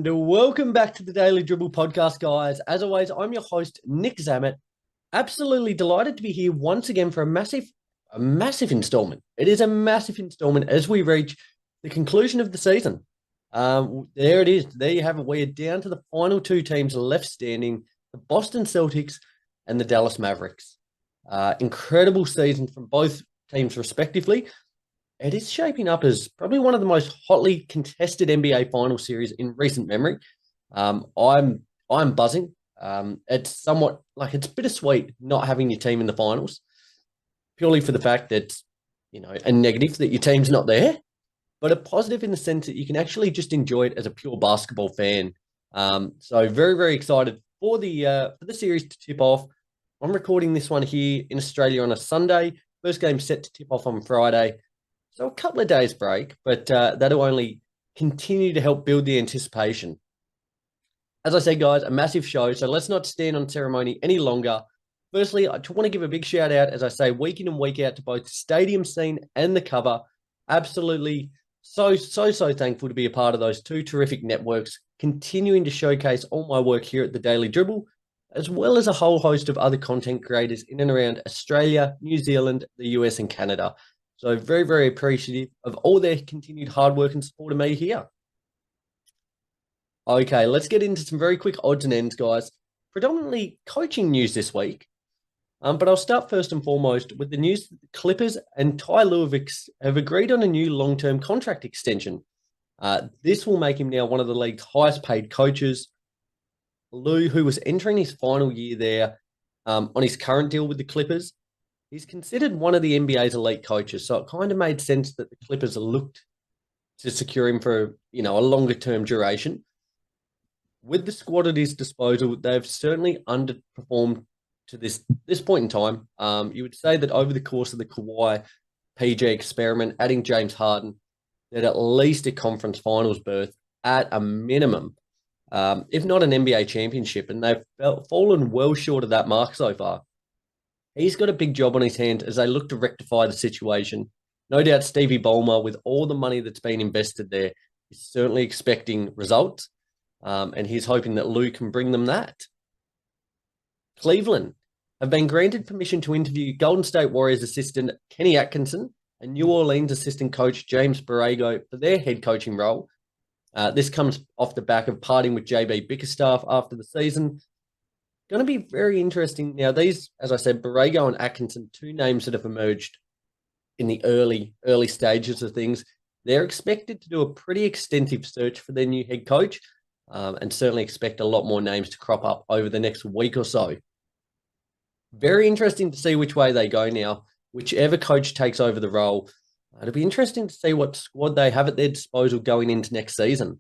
and welcome back to the Daily Dribble podcast, guys. As always, I'm your host, Nick Zammit. Absolutely delighted to be here once again for a massive installment. It is a massive installment as we reach the conclusion of the season. There it is. There you have it. We are down to the final two teams left standing, the Boston Celtics and the Dallas Mavericks. Incredible season from both teams respectively. It is shaping up as probably one of the most hotly contested NBA final series in recent memory. I'm buzzing. It's somewhat like it's bittersweet not having your team in the finals, purely for the fact that a negative that your team's not there, but a positive in the sense that you can actually just enjoy it as a pure basketball fan. So very, very excited for the series to tip off. I'm recording this one here in Australia on a Sunday. First game set to tip off on Friday. So a couple of days break, but that'll only continue to help build the anticipation. As I said, guys, a massive show, so let's not stand on ceremony any longer. Firstly, I want to give a big shout out, as I say, week in and week out to both the stadium scene and the cover. Absolutely so thankful to be a part of those two terrific networks, continuing to showcase all my work here at the Daily Dribble, as well as a whole host of other content creators in and around Australia, New Zealand, the US and Canada. So very, very appreciative of all their continued hard work and support of me here. Okay, let's get into some very quick odds and ends, guys. Predominantly coaching news this week. But I'll start first and foremost with the news that the Clippers and Ty Lue have agreed on a new long-term contract extension. This will make him now one of the league's highest paid coaches. Lue, who was entering his final year there on his current deal with the Clippers, he's considered one of the NBA's elite coaches, so it kind of made sense that the Clippers looked to secure him for, a longer-term duration. With the squad at his disposal, they've certainly underperformed to this point in time. You would say that over the course of the Kawhi PG experiment, adding James Harden, that at least a conference finals berth at a minimum, if not an NBA championship, and they've fallen well short of that mark so far. He's got a big job on his hands as they look to rectify the situation. No doubt Stevie Ballmer, with all the money that's been invested there, is certainly expecting results, and he's hoping that Lue can bring them that. Cleveland have been granted permission to interview Golden State Warriors assistant Kenny Atkinson and New Orleans assistant coach James Borrego for their head coaching role. This comes off the back of parting with JB Bickerstaff after the season. Going to be very interesting. Now, these, as I said, Borrego and Atkinson, two names that have emerged in the early stages of things. They're expected to do a pretty extensive search for their new head coach, and certainly expect a lot more names to crop up over the next week or so. Very interesting to see which way they go now. Whichever coach takes over the role, it'll be interesting to see what squad they have at their disposal going into next season.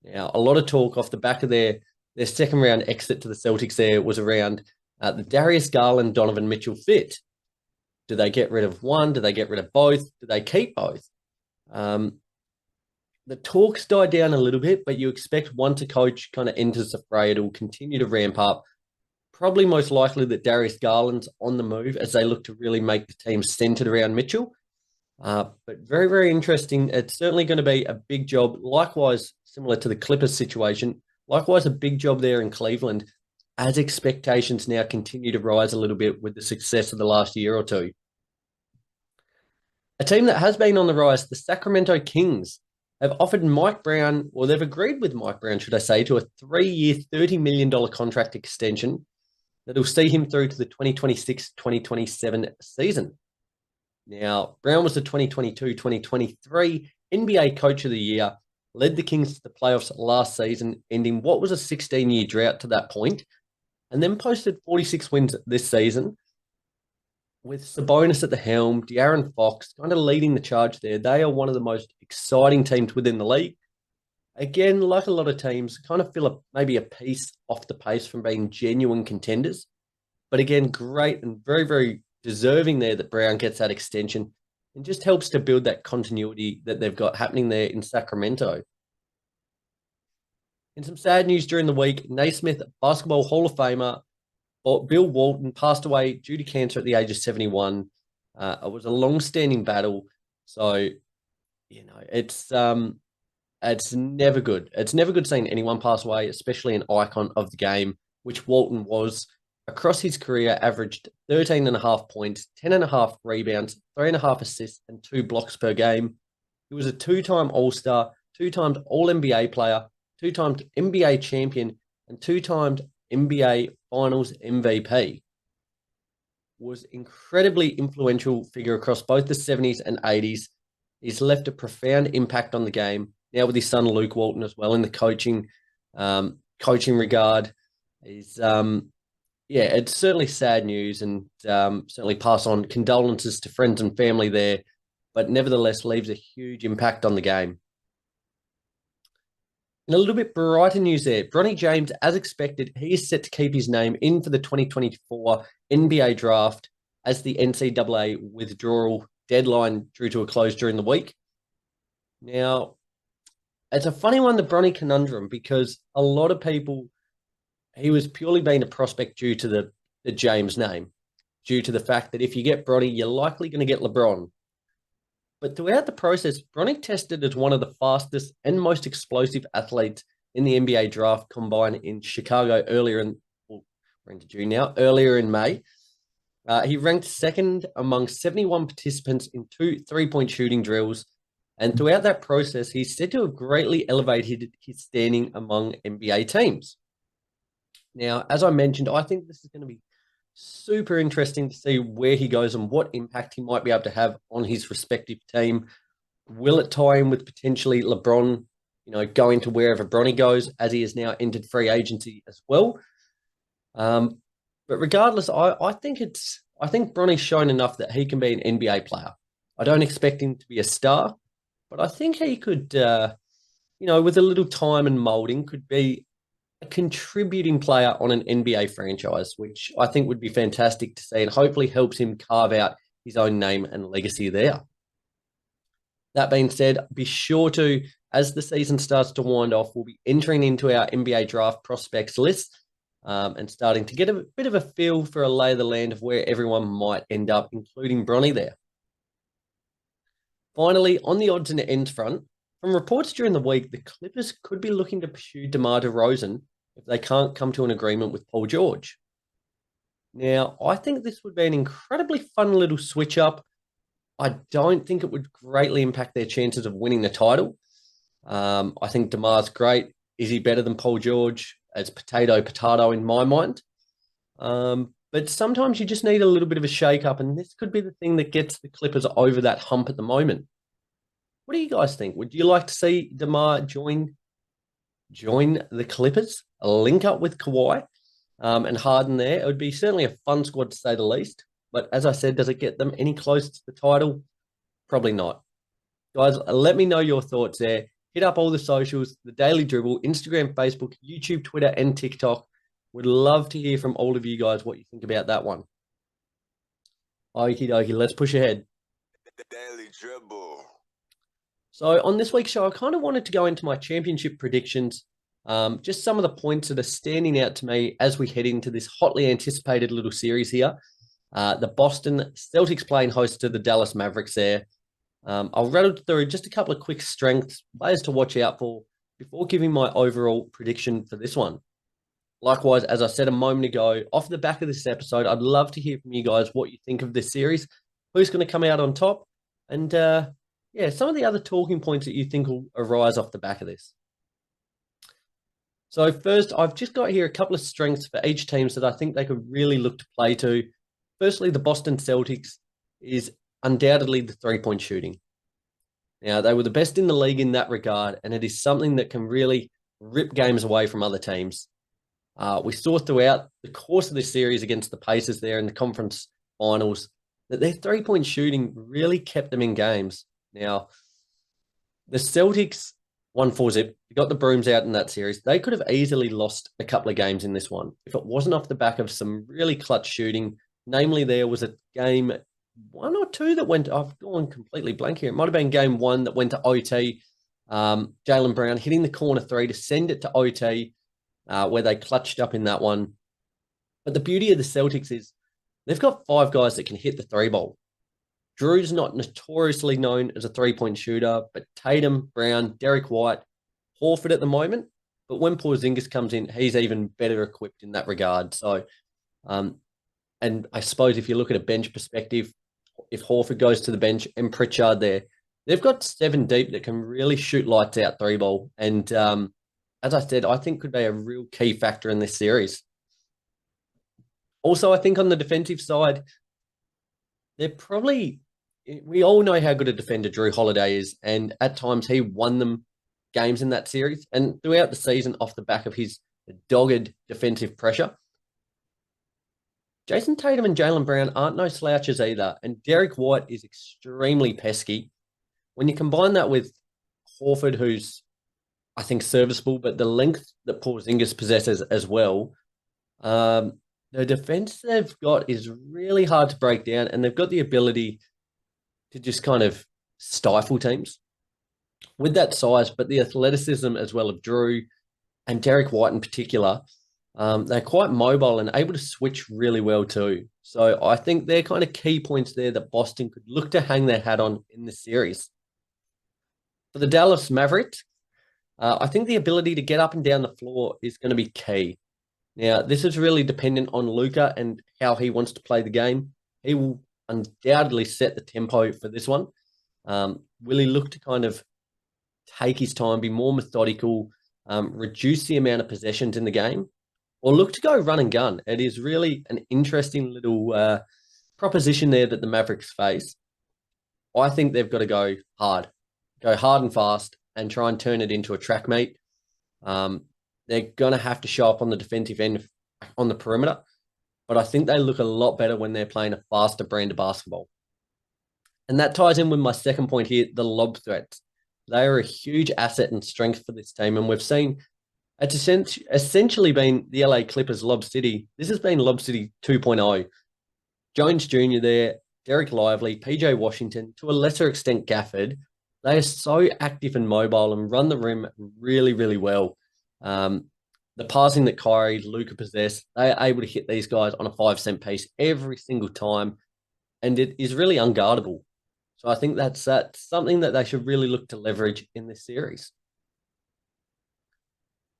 Now, a lot of talk off the back of their second round exit to the Celtics there was around the Darius Garland, Donovan Mitchell fit. Do they get rid of one? Do they get rid of both? Do they keep both? The talks die down a little bit, but you expect once a coach kind of enters the fray, it'll continue to ramp up. Probably most likely that Darius Garland's on the move as they look to really make the team centered around Mitchell. But very, very interesting. It's certainly going to be a big job. Likewise, similar to the Clippers situation, likewise, a big job there in Cleveland as expectations now continue to rise a little bit with the success of the last year or two. A team that has been on the rise, the Sacramento Kings, have offered Mike Brown, or they've agreed with Mike Brown, should I say, to a 3-year, $30 million contract extension that will see him through to the 2026-2027 season. Now, Brown was the 2022-2023 NBA Coach of the Year, led the Kings to the playoffs last season, ending what was a 16-year drought to that point, and then posted 46 wins this season. With Sabonis at the helm, De'Aaron Fox kind of leading the charge there. They are one of the most exciting teams within the league. Again, like a lot of teams, kind of feel maybe a piece off the pace from being genuine contenders. But again, great and very, very deserving there that Brown gets that extension and just helps to build that continuity that they've got happening there in Sacramento. In some sad news during the week, Naismith Basketball Hall of Famer Bill Walton passed away due to cancer at the age of 71. It was a long-standing battle. So, it's It's never good. It's never good seeing anyone pass away, especially an icon of the game, which Walton was. Across his career, averaged 13.5 points, 10.5 rebounds, 3.5 assists, and 2 blocks per game. He was a two-time All-Star, 2 times All-NBA player, 2 times NBA champion, and 2 times NBA Finals MVP. Was incredibly influential figure across both the 70s and 80s. He's left a profound impact on the game. Now with his son Luke Walton as well in the coaching regard. He's it's certainly sad news, and certainly pass on condolences to friends and family there, but nevertheless leaves a huge impact on the game. And a little bit brighter news there. Bronny James, as expected, he is set to keep his name in for the 2024 NBA draft as the NCAA withdrawal deadline drew to a close during the week. Now, it's a funny one, the Bronny conundrum, because a lot of people, he was purely being a prospect due to the James name, due to the fact that if you get Bronny, you're likely going to get LeBron. But throughout the process, Bronny tested as one of the fastest and most explosive athletes in the NBA draft combine in Chicago earlier in May. He ranked second among 71 participants in 2 3-point shooting drills. And throughout that process, he's said to have greatly elevated his standing among NBA teams. Now, as I mentioned, I think this is going to be super interesting to see where he goes and what impact he might be able to have on his respective team. Will it tie in with potentially LeBron, going to wherever Bronny goes, as he has now entered free agency as well? But regardless, I think Bronny's shown enough that he can be an NBA player. I don't expect him to be a star, but I think he could, with a little time and molding, could be a contributing player on an NBA franchise, which I think would be fantastic to see and hopefully helps him carve out his own name and legacy there. That being said, be sure to, as the season starts to wind off, we'll be entering into our NBA draft prospects list and starting to get a bit of a feel for a lay of the land of where everyone might end up, including Bronny there. Finally, on the odds and ends front, from reports during the week, the Clippers could be looking to pursue DeMar DeRozan if they can't come to an agreement with Paul George. Now, I think this would be an incredibly fun little switch up. I don't think it would greatly impact their chances of winning the title. I think DeMar's great. Is he better than Paul George? It's potato in my mind. But sometimes you just need a little bit of a shake-up, and this could be the thing that gets the Clippers over that hump at the moment. What do you guys think? Would you like to see DeMar join the Clippers, link up with Kawhi and Harden there? It would be certainly a fun squad to say the least. But as I said, does it get them any closer to the title? Probably not. Guys, let me know your thoughts there. Hit up all the socials, the Daily Dribble, Instagram, Facebook, YouTube, Twitter, and TikTok. Would love to hear from all of you guys what you think about that one. Okie dokie, let's push ahead. The Daily Dribble. So on this week's show, I kind of wanted to go into my championship predictions. Just some of the points that are standing out to me as we head into this hotly anticipated little series here. The Boston Celtics playing host to the Dallas Mavericks there. I'll rattle through just a couple of quick strengths, players to watch out for before giving my overall prediction for this one. Likewise, as I said a moment ago, off the back of this episode, I'd love to hear from you guys what you think of this series, who's going to come out on top, and some of the other talking points that you think will arise off the back of this. So first, I've just got here a couple of strengths for each team that I think they could really look to play to. Firstly, the Boston Celtics is undoubtedly the three-point shooting. Now, they were the best in the league in that regard, and it is something that can really rip games away from other teams. We saw throughout the course of this series against the Pacers there in the conference finals that their three-point shooting really kept them in games. Now, the Celtics won 4-0. They got the brooms out in that series. They could have easily lost a couple of games in this one if it wasn't off the back of some really clutch shooting. Namely, there was a game 1 or 2 that went, I've gone completely blank here. It might have been game 1 that went to OT. Jaylen Brown hitting the corner 3 to send it to OT, where they clutched up in that one. But the beauty of the Celtics is they've got 5 guys that can hit the 3-ball. Drew's not notoriously known as a three-point shooter, but Tatum, Brown, Derek White, Horford at the moment, but when Porzingis comes in, he's even better equipped in that regard. So, and I suppose if you look at a bench perspective, if Horford goes to the bench and Pritchard there, they've got 7 deep that can really shoot lights out 3-ball. And as I said, I think could be a real key factor in this series. Also, I think on the defensive side, we all know how good a defender Drew Holiday is, and at times he won them games in that series and throughout the season off the back of his dogged defensive pressure. Jason Tatum and Jaylen Brown aren't no slouches either, and Derek White is extremely pesky. When you combine that with Horford, who's, I think, serviceable, but the length that Porzingis possesses as well, the defense they've got is really hard to break down, and they've got the ability to just kind of stifle teams with that size, but the athleticism as well of Drew and Derek White in particular. They're quite mobile and able to switch really well too. So I think they're kind of key points there that Boston could look to hang their hat on in this series. For the Dallas Mavericks, I think the ability to get up and down the floor is going to be key. Now, this is really dependent on Luka and how he wants to play the game. He will undoubtedly set the tempo for this one. Will he look to kind of take his time, be more methodical, reduce the amount of possessions in the game, or look to go run and gun? It is really an interesting little proposition there that the Mavericks face. I think they've got to go hard and fast, and try and turn it into a track meet. They're going to have to show up on the defensive end on the perimeter, but I think they look a lot better when they're playing a faster brand of basketball. And that ties in with my second point here, the lob threats. They are a huge asset and strength for this team, and we've seen it's essentially been the LA Clippers Lob City. This has been Lob City 2.0. Jones Jr. there, Derek Lively, PJ Washington, to a lesser extent Gafford. They are so active and mobile and run the rim really, really well. The passing that Kyrie, Luka possess, they are able to hit these guys on a 5-cent piece every single time, and it is really unguardable. So I think that's something that they should really look to leverage in this series.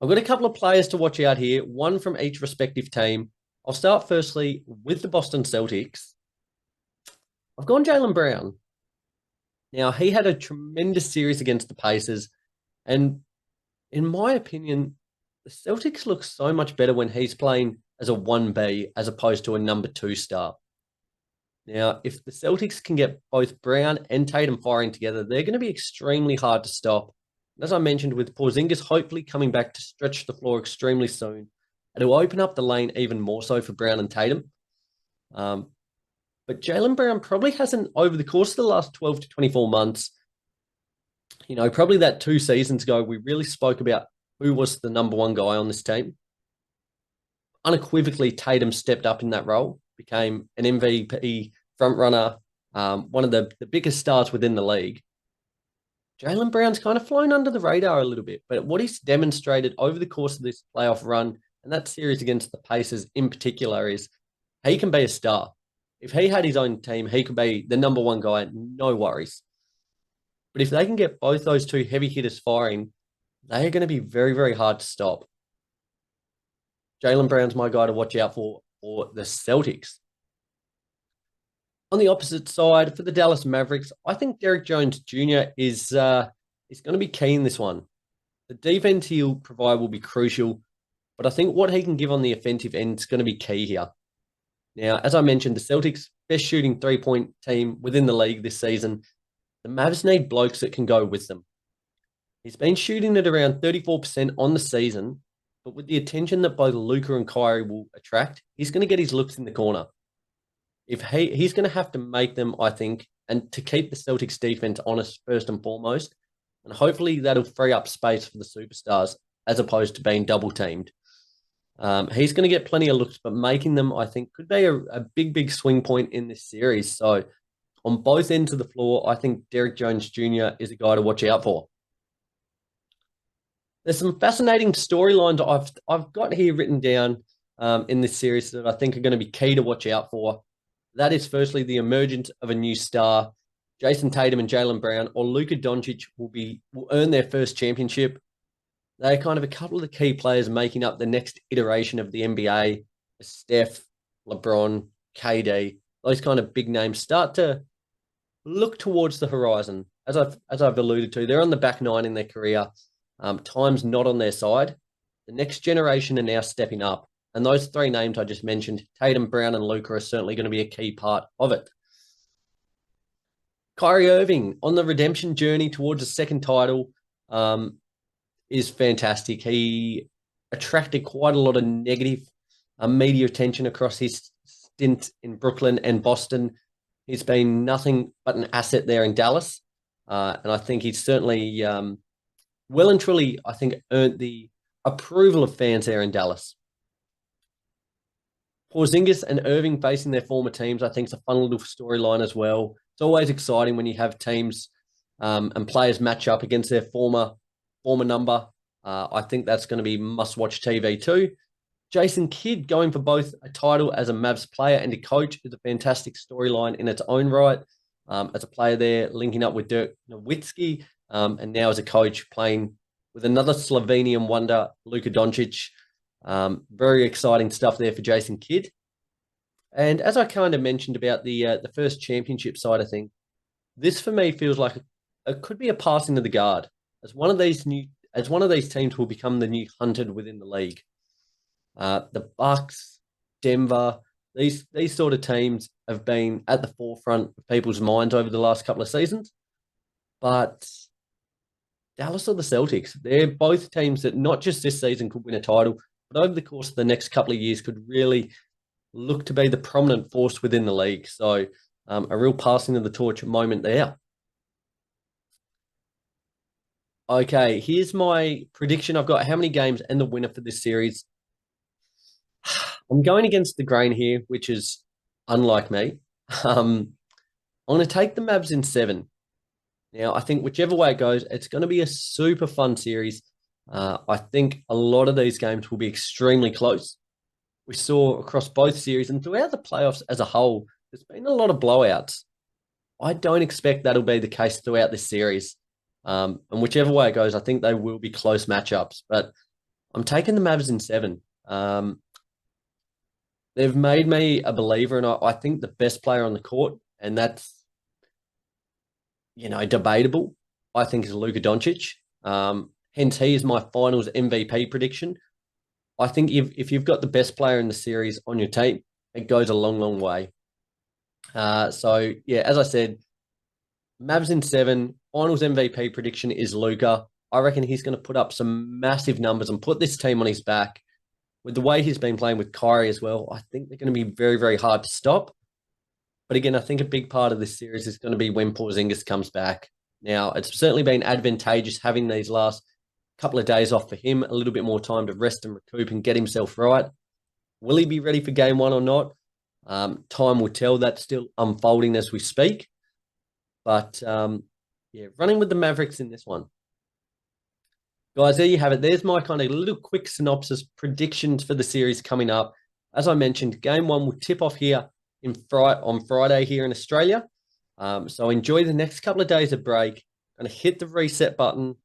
I've got a couple of players to watch out here, one from each respective team. I'll start firstly with the Boston Celtics. I've gone Jaylen Brown. Now, he had a tremendous series against the Pacers, and in my opinion, the Celtics look so much better when he's playing as a 1B as opposed to a number 2 star. Now, if the Celtics can get both Brown and Tatum firing together, they're going to be extremely hard to stop. As I mentioned, with Porzingis hopefully coming back to stretch the floor extremely soon, it will open up the lane even more so for Brown and Tatum. But Jaylen Brown probably hasn't, over the course of the last 12 to 24 months, probably that 2 seasons ago, we really spoke about who was the number 1 guy on this team. Unequivocally, Tatum stepped up in that role, became an MVP frontrunner, one of the biggest stars within the league. Jaylen Brown's kind of flown under the radar a little bit, but what he's demonstrated over the course of this playoff run, and that series against the Pacers in particular, is he can be a star. If he had his own team, he could be the number 1 guy, no worries. But if they can get both those 2 heavy hitters firing, they are going to be very, very hard to stop. Jaylen Brown's my guy to watch out for the Celtics. On the opposite side, for the Dallas Mavericks, I think Derek Jones Jr. is going to be key in this one. The defense he'll provide will be crucial, but I think what he can give on the offensive end is going to be key here. Now, as I mentioned, the Celtics, best shooting 3-point team within the league this season. The Mavs need blokes that can go with them. He's been shooting at around 34% on the season, but with the attention that both Luka and Kyrie will attract, he's going to get his looks in the corner. If he's going to have to make them, I think, and to keep the Celtics defense honest first and foremost, and hopefully that'll free up space for the superstars as opposed to being double teamed. He's going to get plenty of looks, but making them, I think, could be a big, big swing point in this series. So on both ends of the floor, I think Derek Jones Jr. is a guy to watch out for. There's some fascinating storylines I've got here written down in this series that I think are going to be key to watch out for. That is firstly the emergence of a new star. Jason Tatum and Jaylen Brown or Luka Doncic will earn their first championship. they're kind of a couple of the key players making up the next iteration of the NBA. Steph, LeBron, KD, those kind of big names start to look towards the horizon. As I've alluded to, they're on the back nine in their career. Time's not on their side. The next generation are now stepping up. And those three names I just mentioned, Tatum, Brown, and Luka, are certainly going to be a key part of it. Kyrie Irving on the redemption journey towards a second title is fantastic. He attracted quite a lot of negative media attention across his stint in Brooklyn and Boston. He's been nothing but an asset there in Dallas. And I think he's certainly well and truly, I think, earned the approval of fans there in Dallas. Porzingis and Irving facing their former teams, I think, is a fun little storyline as well. It's always exciting when you have teams and players match up against their former number. I think that's going to be must-watch TV too. Jason Kidd going for both a title as a Mavs player and a coach is a fantastic storyline in its own right. As a player there, linking up with Dirk Nowitzki, and now as a coach playing with another Slovenian wonder, Luka Doncic. Very exciting stuff there for Jason Kidd. And as I kind of mentioned about the first championship side of things, this for me feels like it could be a passing of the guard as one of these teams will become the new hunted within the league. The Bucks, Denver, these sort of teams have been at the forefront of people's minds over the last couple of seasons. But Dallas or the Celtics, they're both teams that not just this season could win a title, but over the course of the next couple of years could really look to be the prominent force within the league. So a real passing of the torch moment there. Okay, here's my prediction. I've got how many games and the winner for this series. I'm going against the grain here, which is unlike me. I'm going to take the Mavs in 7. Now, I think whichever way it goes, it's going to be a super fun series. I think a lot of these games will be extremely close. We saw across both series and throughout the playoffs as a whole, there's been a lot of blowouts. I don't expect that'll be the case throughout this series. And whichever way it goes, I think they will be close matchups. But I'm taking the Mavs in 7. They've made me a believer, and I think the best player on the court, and that's, debatable, I think is Luka Doncic. Hence, he is my finals MVP prediction. I think if you've got the best player in the series on your team, it goes a long, long way. So, yeah, as I said, Mavs in 7, finals MVP prediction is Luka. I reckon he's going to put up some massive numbers and put this team on his back. With the way he's been playing with Kyrie as well, I think they're going to be very, very hard to stop. But again, I think a big part of this series is going to be when Porzingis comes back. Now, it's certainly been advantageous having these last couple of days off for him, a little bit more time to rest and recoup and get himself right. Will he be ready for game 1 or not? Time will tell. That's still unfolding as we speak. But, running with the Mavericks in this one. Guys, there you have it. There's my kind of little quick synopsis predictions for the series coming up. As I mentioned, game 1 will tip off here on Friday here in Australia. So enjoy the next couple of days of break. Going to hit the reset button,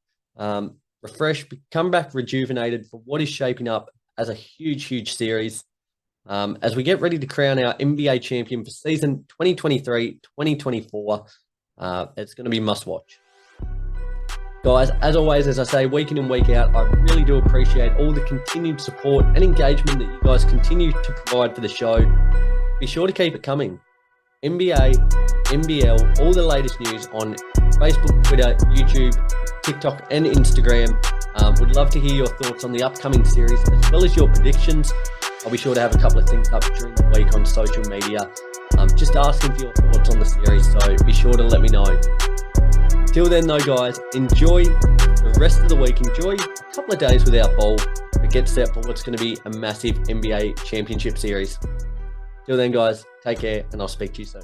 refresh, come back rejuvenated for what is shaping up as a huge, huge series. As we get ready to crown our NBA champion for season 2023-2024, it's going to be must-watch. Guys, as always, as I say, week in and week out, I really do appreciate all the continued support and engagement that you guys continue to provide for the show. Be sure to keep it coming. NBA, NBL, all the latest news on Facebook, Twitter, YouTube, TikTok, and Instagram. Would love to hear your thoughts on the upcoming series, as well as your predictions. I'll be sure to have a couple of things up during the week on social media. Just asking for your thoughts on the series, so be sure to let me know. Till then, though, guys, enjoy the rest of the week. Enjoy a couple of days without ball, but get set for what's going to be a massive NBA championship series. Till then, guys, take care, and I'll speak to you soon.